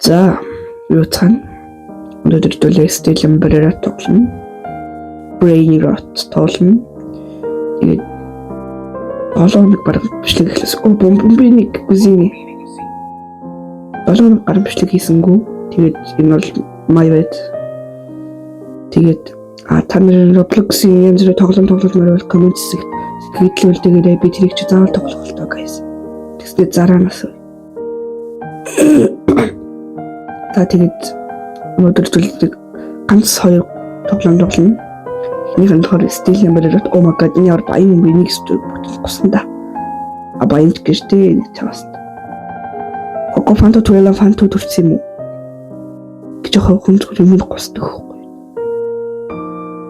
За, юу цаана? Өнөөдөр дөлөөстэй лэмбэрээр тоглоно. Brain rot тоглоно. Тэгээд болооныг бараг бичлэг эхлэс. Би нэг кузины. Болооныг гарan бичлэг хийсэнгүү. Тэгээд энэ бол my bad. Тэгээд та нарын Roblox-ийн янз бүрийн тоглоомор бол коммент хэсэгт сэтгэлдэл тэгээд би тэрийг чи заавал тоглох болтоо guys. Тэгснэ зараанаас. Та тэгээд өнөөдөр зүйлийг ганц хоёр тоглоом тоглоно. Эхнийх нь болохоор Steel Number-аар oh my god энэ ямар баян юм бэ нэг бүгд гусан да. Баян гэжтэй нэг цаас. Coco Fanto 12 Fanto төрсөн юм уу? Гэж жоохон хүндрэл юм гусдаг байхгүй.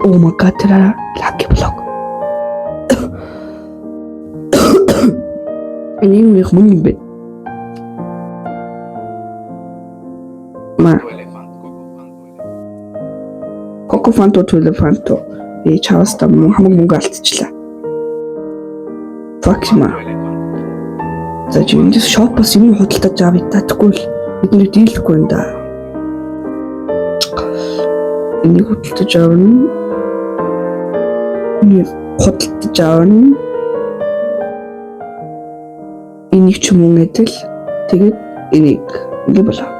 Oh my god тэраа lucky block. Энэ юм их мөн юм бэ? Coco Fanto 12 Fanto чавста хамаг мөнгө алдчихлаа. Fuck юм. За чи энэ шопоос юм худалдаж авъя татахгүй л бидний дийлэхгүй юм да. Энийг худалдаж авна. Энийг худалдаж авна. Энийг ч мөн эдэл тэгээд энийг ингэ болоо.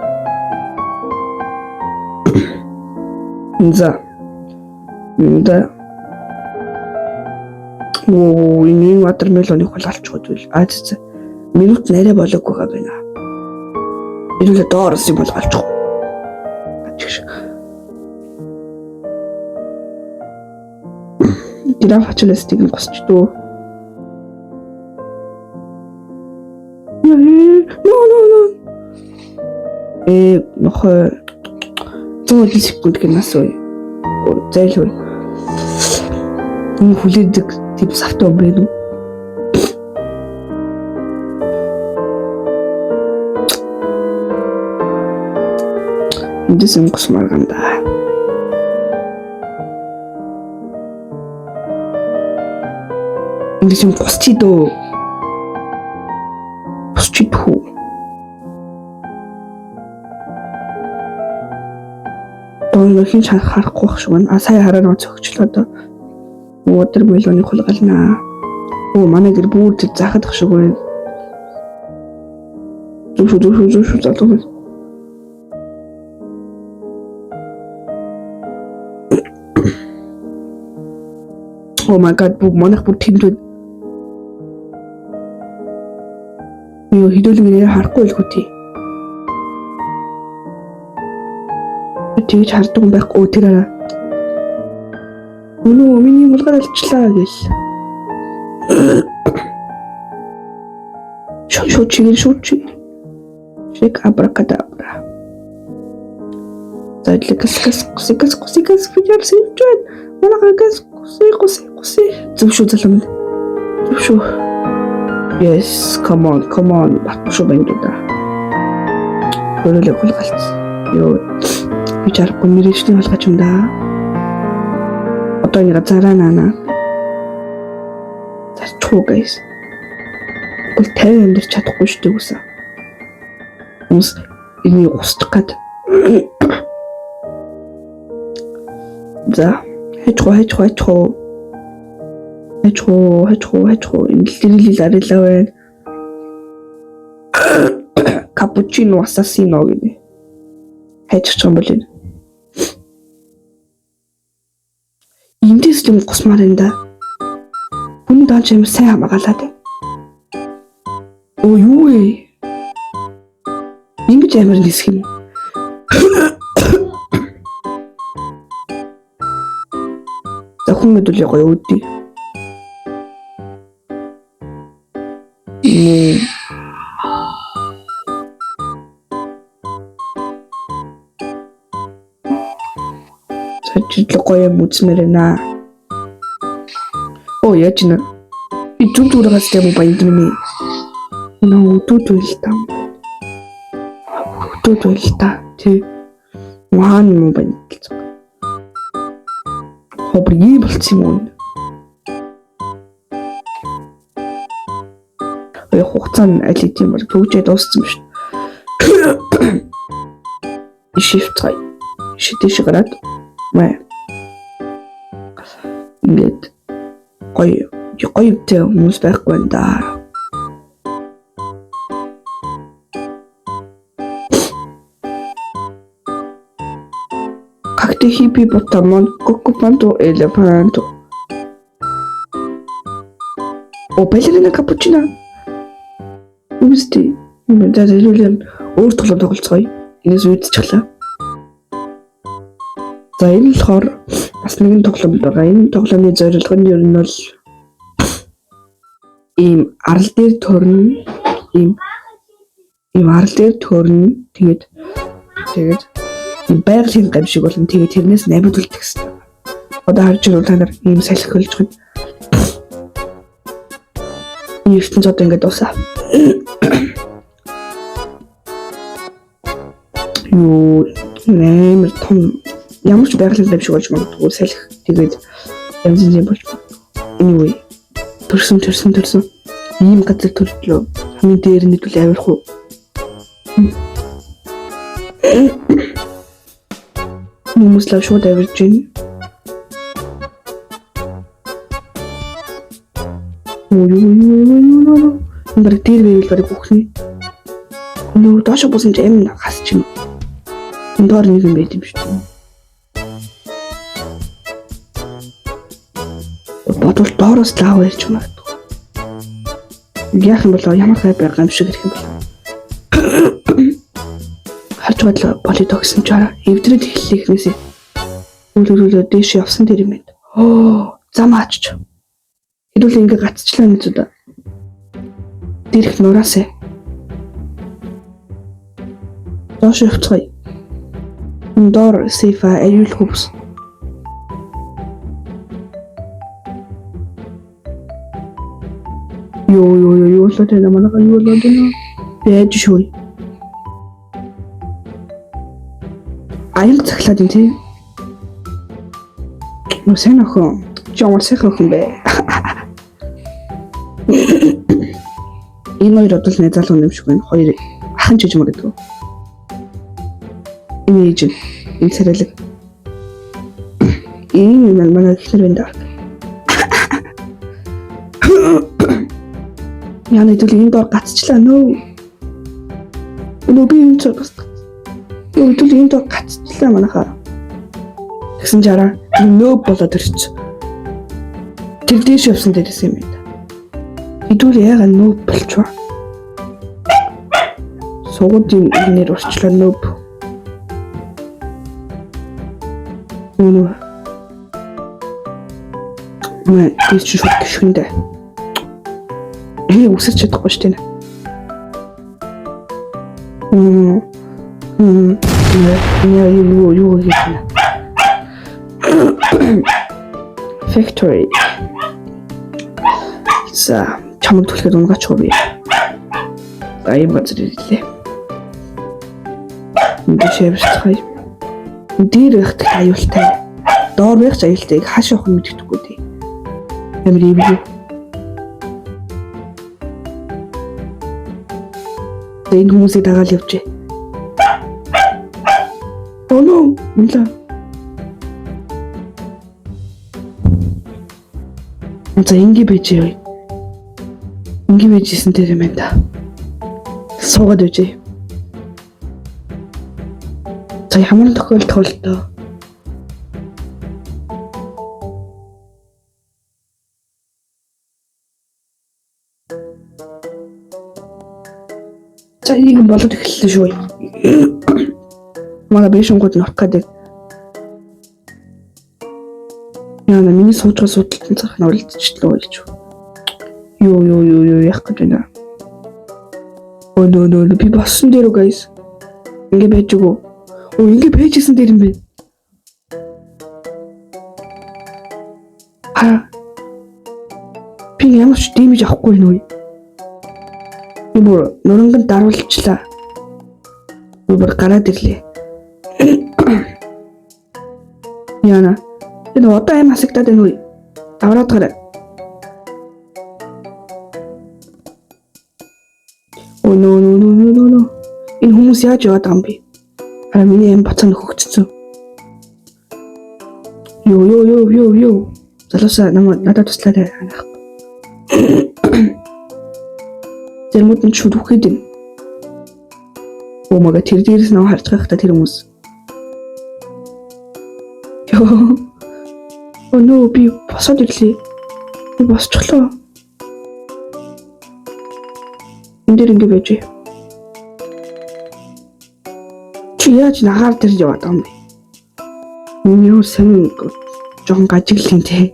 За. Энэ watermelon-ыг холалцчиход байл. За. Минут нэрэ болоогүй байна. Ирүүлээ доороос юм бол олчих. Гэрээ фачластыг нь госчдөө. No. Нохой 100 секунд гэнэс үү. Зайлгүй. Энэ хүлээдэг тип савтаа байна уу? Эндээс госмаар ганда. Эндээс госчидөө. Госчидөө. Хин харахгүй байх шиг байна. Сая хараа нөө цогчлоо доо. Watermelon-ыг хулгалнаа. Манай гэр бүр заахад ах шиг байна. Зүг залуу. Oh my god, манайх бүр тэнд байна. Юу хідүүлгэрээ харахгүй л хөтий. Тэгж хардаг юм байхгүй тэрээ. Өнөө миний мулгаар алчлаа гэл. Шүүч. Шик абракадабра. Зайдлэгс фижэр сивчээд манагаас гуси. Зөвшөө залам. Зөвшөө. Yes, come on. Батшуу байна даа. Хөрөлөг хулгалц. Йоо. Би чарахгүй мэрэгчний болгож юм да. Одоо ингэ зараанаа. Зарчгүй guys. Гол 50 амьдч чадахгүй шүү дээ үсэ. Ус энийг устгах гээд. За, хэчхөө. Энэ лирил арилаа байна. Капучино ассасино гэнэ. Хайчих юм бол энэ. Эндээс юм гусмаар энэ да. Хүн дааж юм сайн хамгаалаад байна. Юу вэ? Ингэж амар нисэх юм. За хүн мэдүүлээ гоё үүдээ. Жидлэг гоё юм үзмээр байна. Яаж нэ? Би зүгдүүрээс юм баянд минь. Өдөөд байл та. Тэ. Маан юм байна. Хобрий болцсон юм. Хугацаа нь аль хэдийн бол төгжээд дууссан шүү дээ. shift shift гараад маа ингээд гоё тэ хүмүүс байхгүй байна да. Как ты hippopotamon, cocopanto, elefanto. О, балерина капучино. Үстэй. За зөвлөм өөр тоглоом тоглоцгоё. Энэс үйдчихлээ. За энэ болохоор бас нэгэн тоглоом байгаа. Энэ тоглоомны зорилго нь ер нь бол ийм арал дээр төрнө. Ийм арал дээр төрнө. Тэгээд байгалийн гамшиг болон тэгээд тэрнээс найбуулдаг гэсэн. Одоо харж байгаа та нар ийм салхи хөлж байна. ертөнц одоо ингээд дуусаа. Юу нэмэр том ямар ч байгалийн гамшиг болж магадгүй салхи тэгээд янз янз болж магадгүй. Anyway төрсөн ийм газар төрлөө хамгийн дээр нь дүүл авирах уу. Хүмүүс лав шууд авирж байна. Бараг дээр байвал бараг үхнэ. Нөө доош буусан ч амин хасч юм. Энэ доор нэг юм байт юм шүү дээ. Бодвол доороос лав ярьж магадгүй. Яах юм бол ямар хай байгаа юм шиг ирэх юм бол. Харж бодлоо политокс юм чараа эвдрээд эхлэхнээсээ үүлээ дээш явсан тэр юм байна. Зам аачч. Хэдүүл ингээ гацчлаа нэг зүдэ. Дэрх нураасаа. Доош явцгаая. Доор сейфа аюул хөвс. Юу л тэ намайг юу л тэ байж шгүй. Аян цаглаад юм тий. Мөсөн охин. Жомор сайхан охин бэ. Энэ хоёр одоо л залуу юм шиг байна. Хоёр ахын жижиг гэдэг. Энэ ээж энэ царайлаг. Энэ манай ихнэр байна даа. Яна идэл энэ доор гацчлаа нөө. Өнөө би энэ цогц. Идэл энэ доор гацчлаа манайхаа. Тэгсэн чараа нөө болоод ирчих. Тэр дэш явсан дээрээс юм байна. Идүүл яага нөөб болчихоо. Суугуудын нэр урчлаа нөөб. Мэ тийч шууд гიშгэндэ. Үсэж чадахгүй шүү дээ. Юу хийх вэ? Factory. За чамд түлхэд унгаачихгүй би. Ийм газар ирлээ. Энд шивсцгай. Дээр ихт аюултай. Доор байх аюултайг хааш явах нь мэддэхгүй дээ. Ямар юм бэ? Энэ хүмүүсийг дагаал явжээ. Нөө, мэлээ. За ингэ бижээ. Ингэ бижсэн тэр юм байна да. Суугаад үжээ. За ямар тохиолдох вэ тоо? За ийм болоод эхэллээ шүү. Манай бишэнгууд нөх гэдэг. Яна миний суучгаа судалтан цах нь уралдчихлоо гэж. Юу яах гэж байна. Нөө би боссон дээр үү guys. Ингээ байж үгүй. Ингээ байжсэн дээр юм бэ. Би ямар ч дэмэж авахгүй нөө. Бүр нуранган даруулчлаа. Бүр гараад ирлээ. Яна энэ одоо аим хасагдаад байна уу? Авраад гараа. Нөө. Энэ хүмүүс яаж яваад байгаа юм бэ? Миний юм бацаа нөхөгдсөн. Юу. Залуусаа надад туслаарай. Зэрмүүд нь шууд үхээд байна. Омага тэр дээрээс нөө харж байхдаа тэр хүмүүс. Нөө би босоод ирлээ. Би босчихлоо. Энд дэр ингэ байж. Чи яаж нагаар дээр яваад байгаа юм бэ? Миний сэн жоон гажиглын те.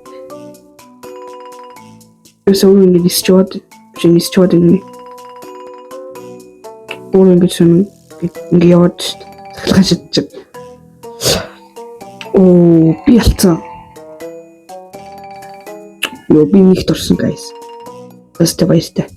Өсөө ингэ нисчод ингэ. Өөр ингэ яваад захилгаан шидчих. Би алдсан. Би нэг дурсан guys. Баястай.